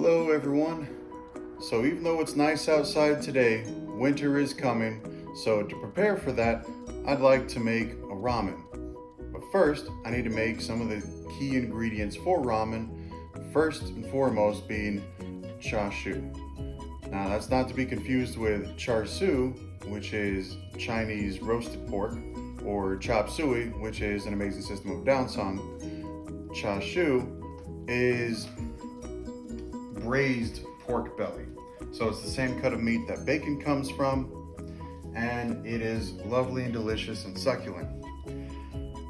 Hello everyone. So even though it's nice outside today, winter is coming. So to prepare for that, I'd like to make a ramen. But first, I need to make some of the key ingredients for ramen. First and foremost being chashu. Now that's not to be confused with chashu, which is Chinese roasted pork, or chop suey, which is an amazing system of down song. Chashu is braised pork belly. So it's the same cut of meat that bacon comes from, and it is lovely and delicious and succulent.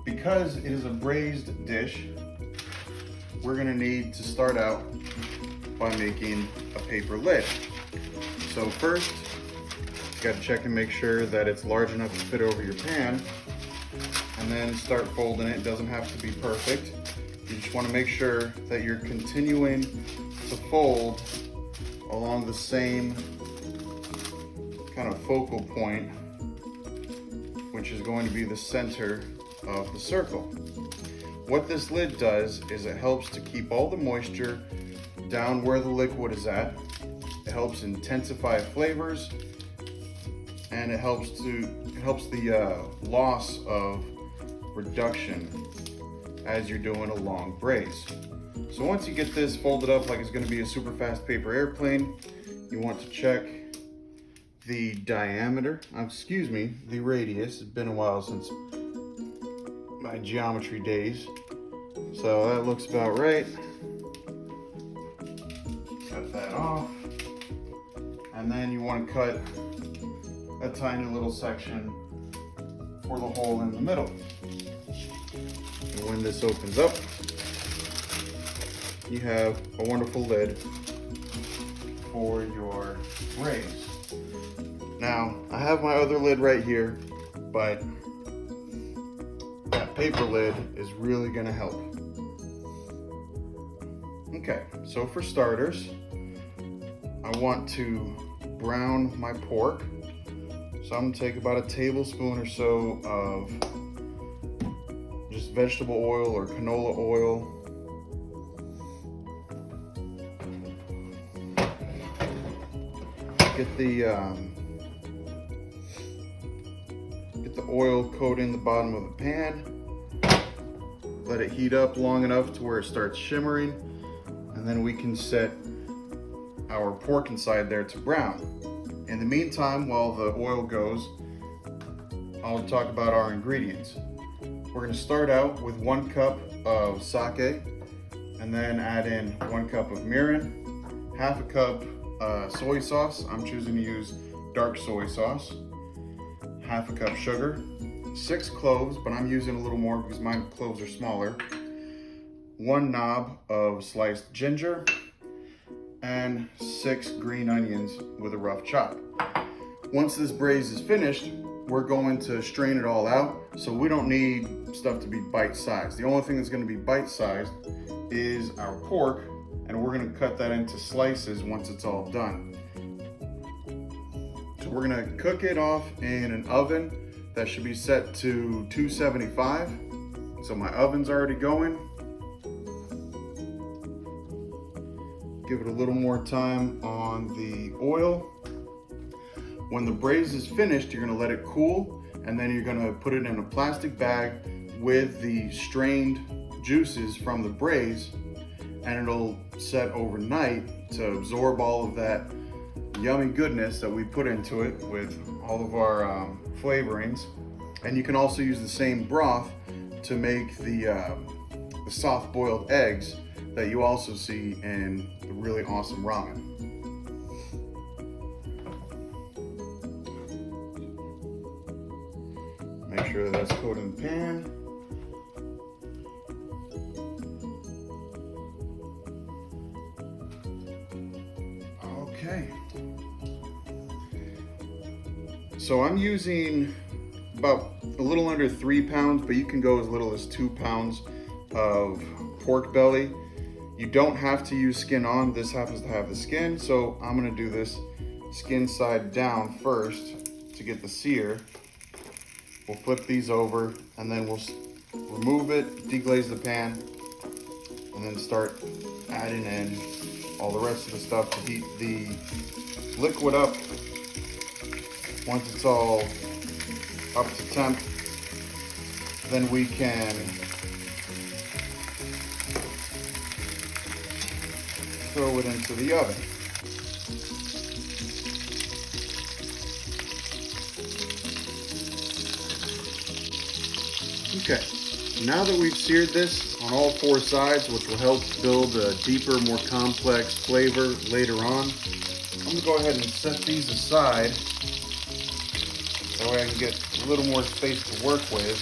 Because it is a braised dish, we're gonna need to start out by making a paper lid. So first, you gotta check and make sure that it's large enough to fit over your pan, and then start folding it. It doesn't have to be perfect. You just wanna make sure that you're continuing to fold along the same kind of focal point, which is going to be the center of the circle. What this lid does is it helps to keep all the moisture down where the liquid is at. It helps intensify flavors, and it helps the loss of reduction as you're doing a long braise. So once you get this folded up like it's going to be a super fast paper airplane, you want to check the diameter, the radius. It's been a while since my geometry days. So that looks about right. Cut that off. And then you want to cut a tiny little section for the hole in the middle. And when this opens up, you have a wonderful lid for your braise. Now, I have my other lid right here, but that paper lid is really gonna help. Okay, so for starters, I want to brown my pork. So I'm gonna take about a tablespoon or so of just vegetable oil or canola oil. Get the oil coating the bottom of the pan. Let it heat up long enough to where it starts shimmering, and then we can set our pork inside there to brown. In the meantime, while the oil goes, I'll talk about our ingredients. We're going to start out with 1 cup of sake, and then add in 1 cup of mirin, half a cup soy sauce. I'm choosing to use dark soy sauce, half a cup sugar, 6 cloves, but I'm using a little more because my cloves are smaller, 1 knob of sliced ginger, and 6 green onions with a rough chop. Once this braise is finished, we're going to strain it all out, so we don't need stuff to be bite-sized. The only thing that's going to be bite-sized is our pork, and we're going to cut that into slices once it's all done. So we're going to cook it off in an oven that should be set to 275. So my oven's already going. Give it a little more time on the oil. When the braise is finished, you're going to let it cool, and then you're going to put it in a plastic bag with the strained juices from the braise, and it'll set overnight to absorb all of that yummy goodness that we put into it with all of our flavorings. And you can also use the same broth to make the soft boiled eggs that you also see in the really awesome ramen. Make sure that that's coated in the pan. Okay. So I'm using about a little under 3 pounds, but you can go as little as 2 pounds of pork belly. You don't have to use skin on. This happens to have the skin, so I'm gonna do this skin side down first to get the sear. We'll flip these over, and then we'll remove it, deglaze the pan, and then start adding in all the rest of the stuff to heat the liquid up. Once it's all up to temp, then we can throw it into the oven. Okay, now that we've seared this on all 4 sides, which will help build a deeper, more complex flavor later on, I'm going to go ahead and set these aside. That way I can get a little more space to work with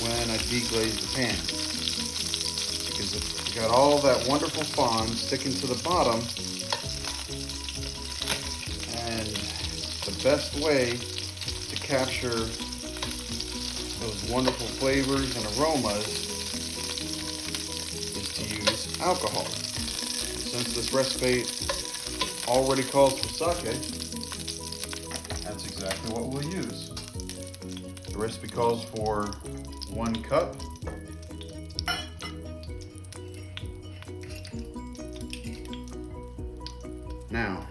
when I deglaze the pan. Because if you got all that wonderful fond sticking to the bottom, and the best way to capture those wonderful flavors and aromas is to use alcohol. Since this recipe already calls for sake, that's exactly what we'll use. The recipe calls for 1 cup. Now,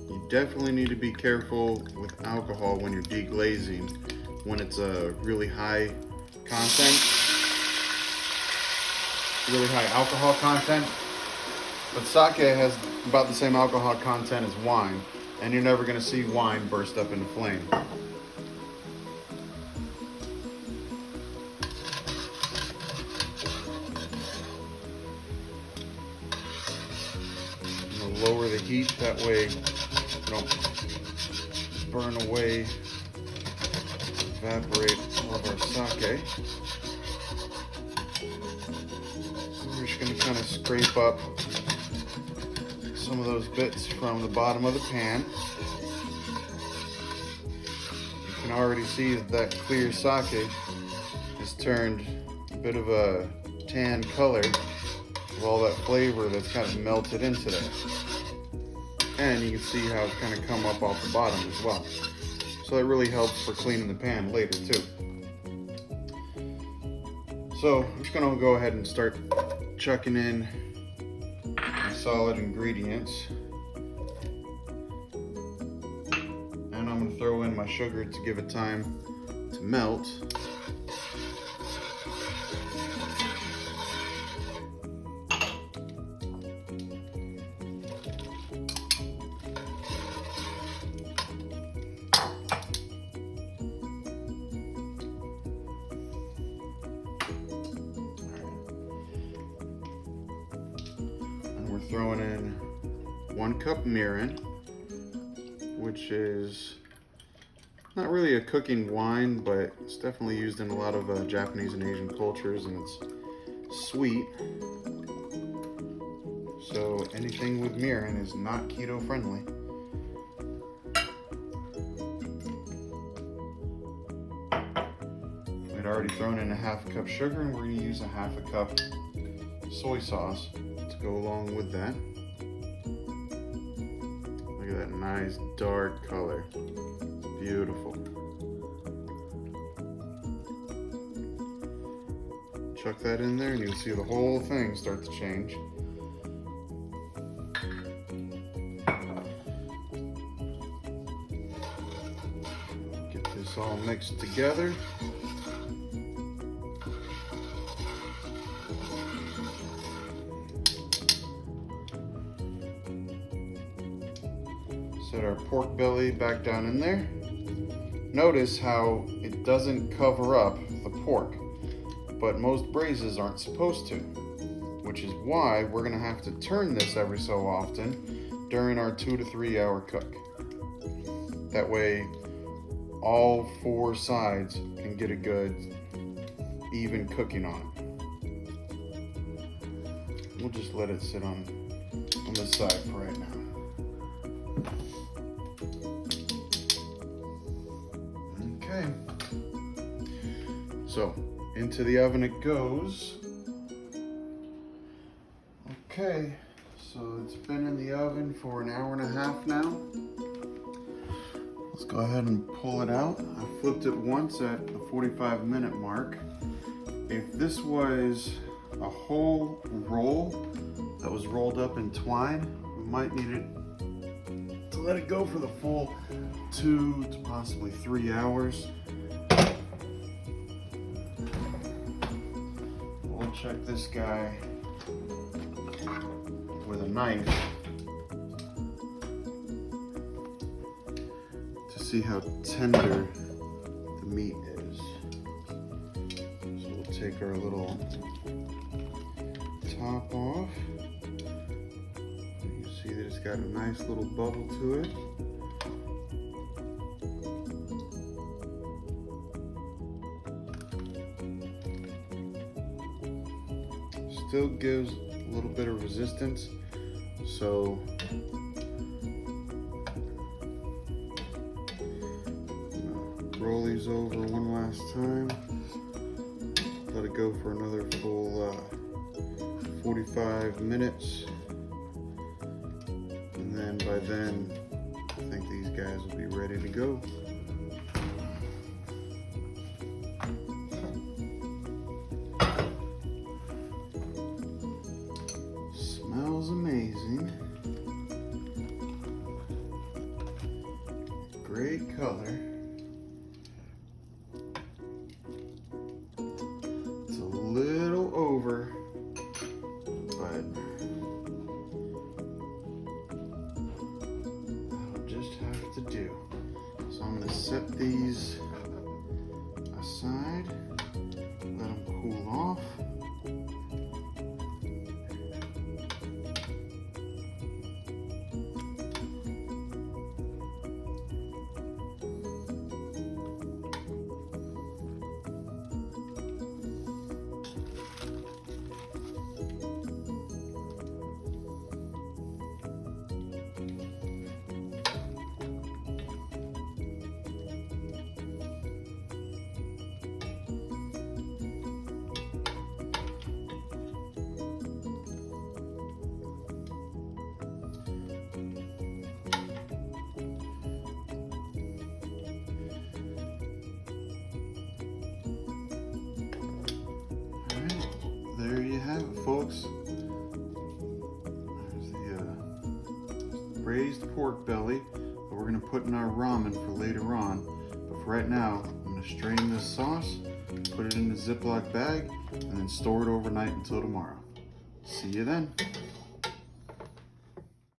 you definitely need to be careful with alcohol when you're deglazing, when it's a really high content, really high alcohol content. But sake has about the same alcohol content as wine, and you're never going to see wine burst up into flame. I'm going to lower the heat, that way you don't burn away, evaporate all of our sake. We're just going to kind of scrape up some of those bits from the bottom of the pan. You can already see that clear sake has turned a bit of a tan color with all that flavor that's kind of melted into there. And you can see how it's kind of come up off the bottom as well. So that really helps for cleaning the pan later too. So I'm just gonna go ahead and start chucking in my solid ingredients. And I'm gonna throw in my sugar to give it time to melt. Throwing in 1 cup Mirin, which is not really a cooking wine, but it's definitely used in a lot of Japanese and Asian cultures, and it's sweet. So anything with Mirin is not keto friendly. We'd already thrown in a 1/2 cup sugar, and we're going to use a 1/2 cup soy sauce to go along with that. Look at that nice dark color. Beautiful. Chuck that in there and you'll see the whole thing start to change. Get this all mixed together. Set our pork belly back down in there. Notice how it doesn't cover up the pork, but most braises aren't supposed to, which is why we're gonna have to turn this every so often during our 2 to 3 hour cook. That way, all 4 sides can get a good, even cooking on it. We'll just let it sit on this side for right now. Okay, so into the oven it goes. Okay, so it's been in the oven for 1.5 hours now. Let's go ahead and pull it out. I flipped it once at the 45-minute mark. If this was a whole roll that was rolled up in twine. We might need it to let it go for the full 2 to possibly 3 hours. We'll check this guy with a knife to see how tender the meat is. So we'll take our little top off. You can see that it's got a nice little bubble to it. Still gives a little bit of resistance, so roll these over one last time. Let it go for another full 45 minutes, and then by then I think these guys will be ready to go. Smells amazing. Great color. It's a little over, but that'll just have to do. So I'm going to set these aside, let them cool off. There you have it, folks. There's the braised pork belly that we're going to put in our ramen for later on. But for right now, I'm going to strain this sauce, put it in a Ziploc bag, and then store it overnight until tomorrow. See you then.